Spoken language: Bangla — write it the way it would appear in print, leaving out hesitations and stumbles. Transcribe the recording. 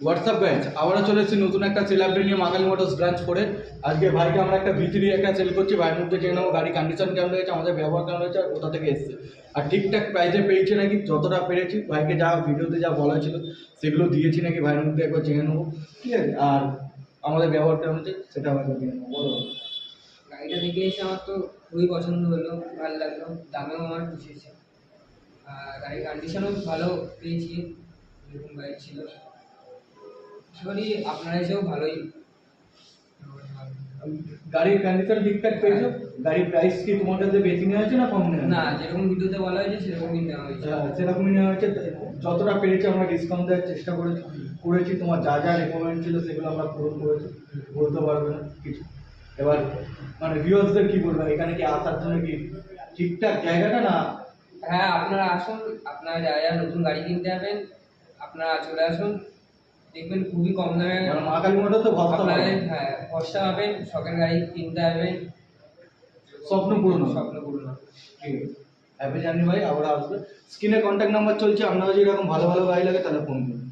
হোয়াটসঅ্যাপ ব্রাঞ্চ আবারও চলে এসেছি নতুন একটা সেল আপডেট নিয়ে মাকালি মোটরস ব্রাঞ্চ করে। আজকে ভাইকে আমরা একটা ভিতরি একটা সেল করছি, ভাইয়ের মধ্যে জেনে নেবো গাড়ি কন্ডিশন কেমন হয়েছে, আমাদের ব্যবহার কেমন হয়েছে, আর কোথা থেকে এসছে, আর ঠিকঠাক প্রাইসে পেয়েছে নাকি, যতটা পেরেছি ভাইকে যা ভিডিওতে যা বলা ছিল সেগুলো দিয়েছি নাকি ভাইয়ের মধ্যে একবার জেনে নেবো, ঠিক আছে। আর আমাদের ব্যবহার কেমন হচ্ছে সেটা আমরা জেনে নেবো। বলো। গাড়িটা দেখে এসে আমার তো খুবই পছন্দ হলো, ভালো লাগলো, দামেও আমার পুষেছে। আর গাড়ির কন্ডিশনও ভালো পেয়েছি, যেরকম গাড়ি ছিল। আশা করি আপনারা এসেও ভালোই ব্যবহার পাবেন। গাড়ির কন্ডিশন ঠিকঠাক পেয়েছো? গাড়ির প্রাইস কি তোমার কাছে বেশি নেওয়া হয়েছে না কম নেওয়া হয়েছে? না, যেরকম ভিডিওতে বলা হয়েছে সেরকমই নেওয়া হয়েছে। সেরকমই নেওয়া হয়েছে। যতটা পেরেছি আমরা ডিসকাউন্ট দেওয়ার চেষ্টা করেছি। তোমার যা যা রেকমেন্ড ছিল সেগুলো আমরা পূরণ করেছি, বলতে পারবে না কিছু। এবার মানে ভিউয়ার্সদের কি বলবো, এখানে কি আসার জন্য কি ঠিকঠাক জায়গাটা না? হ্যাঁ, আপনারা আসুন, আপনারা যারা যারা নতুন গাড়ি কিনতে যাবেন আপনারা চলে আসুন, দেখবেন খুবই কম দামে মানে মা কালী মোটর তো ভরসা আপনারা, পাবে। হ্যাঁ, ভরসা পাবেন, শখের গাড়ি কিনতে যাবেন, স্বপ্ন পূরণ হবে। স্বপ্ন পূরণ হবে। ঠিক আছে, হ্যাপি জার্নি ভাই, আবার আসবে। স্ক্রিনে কন্ট্যাক্ট নাম্বার চলছে, আপনারা যদি এরকম ভালো ভালো গাড়ি লাগে তাহলে ফোন করুন।